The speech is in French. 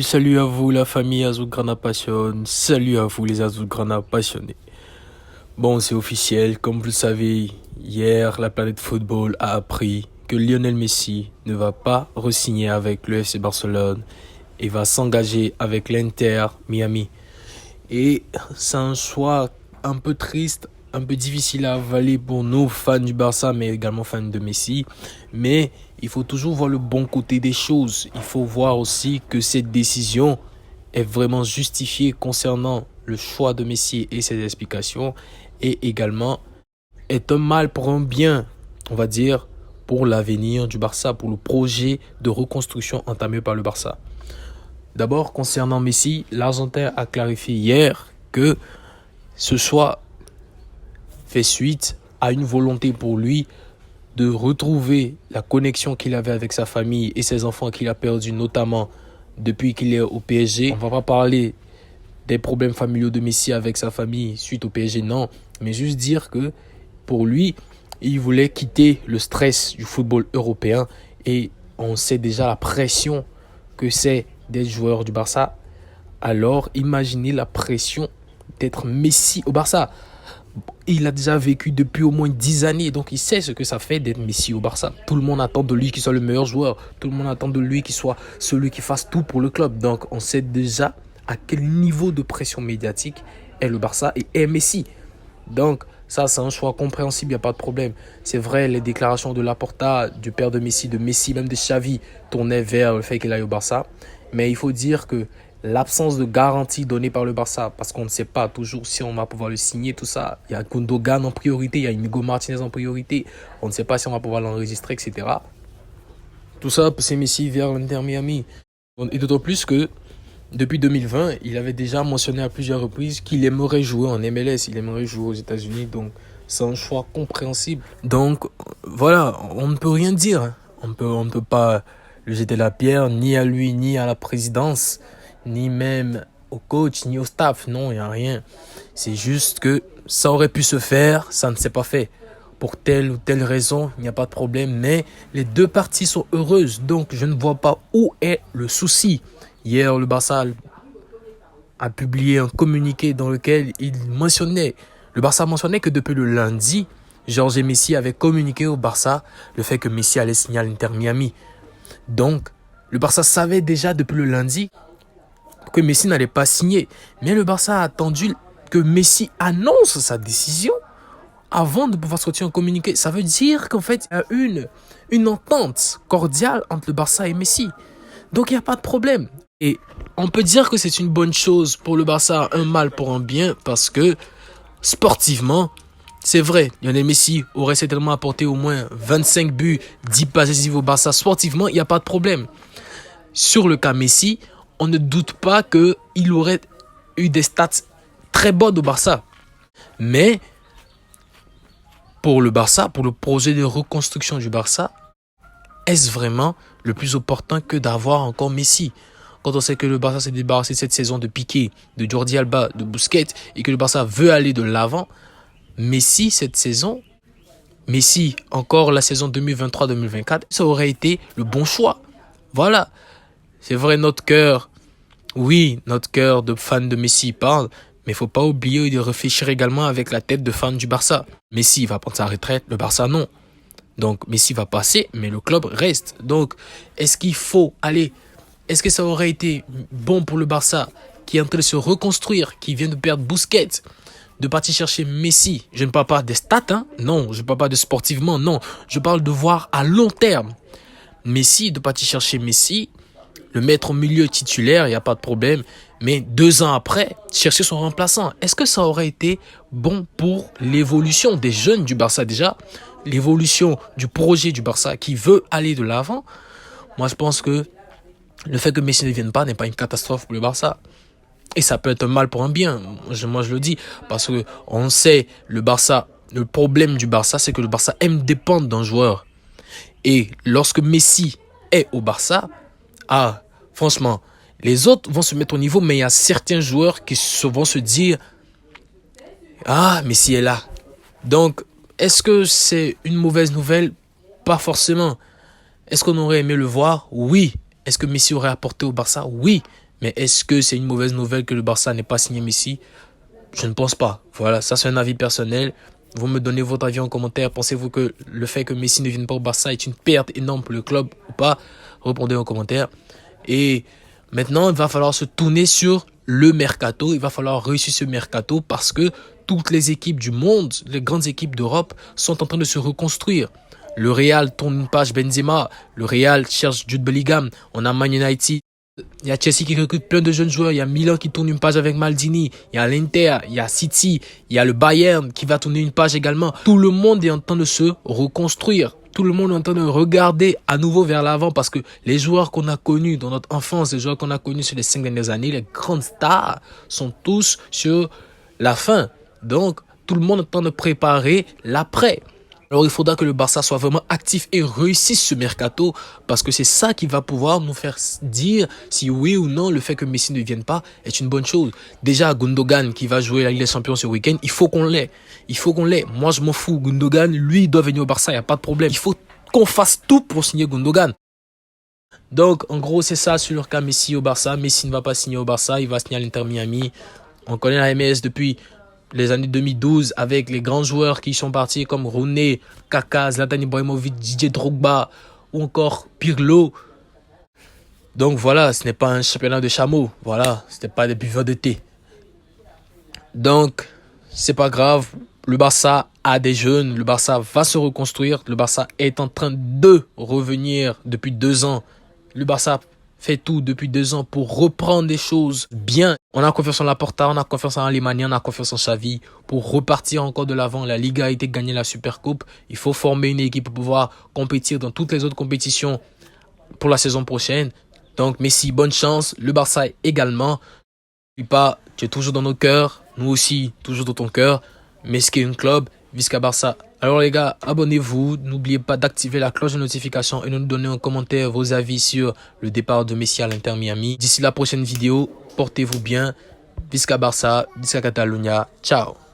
Salut à vous la famille Azulgrana Passion, salut à vous les Azulgrana passionnés. Bon, c'est officiel, comme vous le savez, hier la planète football a appris que Lionel Messi ne va pas re-signer avec le FC Barcelone et va s'engager avec l'Inter Miami. Et c'est un choix un peu triste, un peu difficile à avaler pour nous fans du Barça, mais également fans de Messi. Mais il faut toujours voir le bon côté des choses. Il faut voir aussi que cette décision est vraiment justifiée concernant le choix de Messi et ses explications. Et également est un mal pour un bien, on va dire, pour l'avenir du Barça, pour le projet de reconstruction entamé par le Barça. D'abord, concernant Messi, l'Argentin a clarifié hier que ce choix fait suite à une volonté pour lui de retrouver la connexion qu'il avait avec sa famille et ses enfants qu'il a perdus, notamment depuis qu'il est au PSG. On ne va pas parler des problèmes familiaux de Messi avec sa famille suite au PSG, non. Mais juste dire que pour lui, il voulait quitter le stress du football européen. Et on sait déjà la pression que c'est d'être joueur du Barça. Alors imaginez la pression d'être Messi au Barça. Il a déjà vécu depuis au moins 10 années, donc il sait ce que ça fait d'être Messi au Barça. Tout le monde attend de lui qu'il soit le meilleur joueur. Tout le monde attend de lui qu'il soit celui qui fasse tout pour le club. Donc on sait déjà à quel niveau de pression médiatique est le Barça et est Messi. Donc ça, c'est un choix compréhensible, il n'y a pas de problème. C'est vrai, les déclarations de Laporta, du père de Messi, même de Xavi, tournaient vers le fait qu'il aille au Barça. Mais il faut dire que l'absence de garantie donnée par le Barça, parce qu'on ne sait pas toujours si on va pouvoir le signer, tout ça. Il y a Gundogan en priorité, il y a Inigo Martinez en priorité. On ne sait pas si on va pouvoir l'enregistrer, etc. Tout ça, c'est Messi vers l'Inter Miami. Et d'autant plus que depuis 2020, il avait déjà mentionné à plusieurs reprises qu'il aimerait jouer en MLS, il aimerait jouer aux États-Unis. Donc, c'est un choix compréhensible. Donc, voilà, on ne peut rien dire. On ne peut pas lui jeter la pierre, ni à lui, ni à la présidence, ni même au coach, ni au staff. Non, il n'y a rien. C'est juste que ça aurait pu se faire, ça ne s'est pas fait. Pour telle ou telle raison, il n'y a pas de problème. Mais les deux parties sont heureuses. Donc, je ne vois pas où est le souci. Hier, le Barça a publié un communiqué dans lequel le Barça mentionnait que depuis le lundi, Jorge Messi avait communiqué au Barça le fait que Messi allait signer à l'Inter Miami. Donc, le Barça savait déjà depuis le lundi que Messi n'allait pas signer. Mais le Barça a attendu que Messi annonce sa décision avant de pouvoir sortir un communiqué. Ça veut dire qu'en fait, il y a une entente cordiale entre le Barça et Messi. Donc, il n'y a pas de problème. Et on peut dire que c'est une bonne chose pour le Barça, un mal pour un bien, parce que sportivement, c'est vrai, Lionel Messi aurait certainement apporté au moins 25 buts, 10 passes décisives au Barça. Sportivement, il n'y a pas de problème. Sur le cas Messi, on ne doute pas qu'il aurait eu des stats très bonnes au Barça. Mais pour le Barça, pour le projet de reconstruction du Barça, est-ce vraiment le plus opportun que d'avoir encore Messi ? Quand on sait que le Barça s'est débarrassé cette saison de Piqué, de Jordi Alba, de Busquets, et que le Barça veut aller de l'avant, Messi cette saison, Messi encore la saison 2023-2024, ça aurait été le bon choix. Voilà. C'est vrai, notre cœur de fan de Messi parle, mais il ne faut pas oublier de réfléchir également avec la tête de fan du Barça. Messi va prendre sa retraite, le Barça non. Donc Messi va passer, mais le club reste. Donc est-ce que ça aurait été bon pour le Barça qui est en train de se reconstruire, qui vient de perdre Busquets, de partir chercher Messi? Je ne parle pas des stats, non. Je ne parle pas de sportivement, non. Je parle de voir à long terme. Messi, de partir chercher Messi, le mettre au milieu titulaire, il n'y a pas de problème. Mais 2 ans après, chercher son remplaçant. Est-ce que ça aurait été bon pour l'évolution des jeunes du Barça déjà? L'évolution du projet du Barça qui veut aller de l'avant? Moi, je pense que le fait que Messi ne vienne pas n'est pas une catastrophe pour le Barça. Et ça peut être un mal pour un bien. Moi, je le dis. Parce que on sait, le problème du Barça, c'est que le Barça aime dépendre d'un joueur. Et lorsque Messi est au Barça, ah, franchement, les autres vont se mettre au niveau, mais il y a certains joueurs qui vont se dire « Ah, Messi est là ». Donc, est-ce que c'est une mauvaise nouvelle? Pas forcément. Est-ce qu'on aurait aimé le voir? Oui. Est-ce que Messi aurait apporté au Barça? Oui. Mais est-ce que c'est une mauvaise nouvelle que le Barça n'ait pas signé Messi? Je ne pense pas. Voilà, ça c'est un avis personnel. Vous me donnez votre avis en commentaire. Pensez-vous que le fait que Messi ne vienne pas au Barça est une perte énorme pour le club ou pas? Répondez en commentaire. Et maintenant, il va falloir se tourner sur le mercato. Il va falloir réussir ce mercato parce que toutes les équipes du monde, les grandes équipes d'Europe sont en train de se reconstruire. Le Real tourne une page Benzema. Le Real cherche Jude Bellingham. On a Man United. Il y a Chelsea qui recrute plein de jeunes joueurs. Il y a Milan qui tourne une page avec Maldini. Il y a l'Inter, il y a City, il y a le Bayern qui va tourner une page également. Tout le monde est en train de se reconstruire. Tout le monde est en train de regarder à nouveau vers l'avant parce que les joueurs qu'on a connus dans notre enfance, les joueurs qu'on a connus sur les 5 dernières années, les grandes stars sont tous sur la fin. Donc, tout le monde est en train de préparer l'après. Alors, il faudra que le Barça soit vraiment actif et réussisse ce mercato parce que c'est ça qui va pouvoir nous faire dire si oui ou non le fait que Messi ne vienne pas est une bonne chose. Déjà, Gundogan qui va jouer la Ligue des Champions ce week-end, il faut qu'on l'ait. Il faut qu'on l'ait. Moi, je m'en fous. Gundogan, lui, il doit venir au Barça, il n'y a pas de problème. Il faut qu'on fasse tout pour signer Gundogan. Donc, en gros, c'est ça sur le cas Messi au Barça. Messi ne va pas signer au Barça, il va signer à l'Inter Miami. On connaît la MLS depuis les années 2012 avec les grands joueurs qui sont partis comme Rooney, Kaka, Zlatan Ibrahimovic, Didier Drogba ou encore Pirlo. Donc voilà, ce n'est pas un championnat de chameaux. Voilà, ce n'est pas des buveurs de thé. Donc, c'est pas grave. Le Barça a des jeunes. Le Barça va se reconstruire. Le Barça est en train de revenir depuis 2 ans. Le Barça fait tout depuis 2 ans pour reprendre des choses bien. On a confiance en Laporta, on a confiance en Alemania, on a confiance en Xavi pour repartir encore de l'avant. La Liga a été gagnée, la Supercoupe. Il faut former une équipe pour pouvoir compétir dans toutes les autres compétitions pour la saison prochaine. Donc Messi, bonne chance. Le Barça également. N'oublie pas, tu es toujours dans nos cœurs. Nous aussi, toujours dans ton cœur. Messi un club, Visca Barça. Alors les gars, abonnez-vous, n'oubliez pas d'activer la cloche de notification et de nous donner en commentaire vos avis sur le départ de Messi à l'Inter Miami. D'ici la prochaine vidéo, portez-vous bien. Visca Barça, Visca Catalunya. Ciao.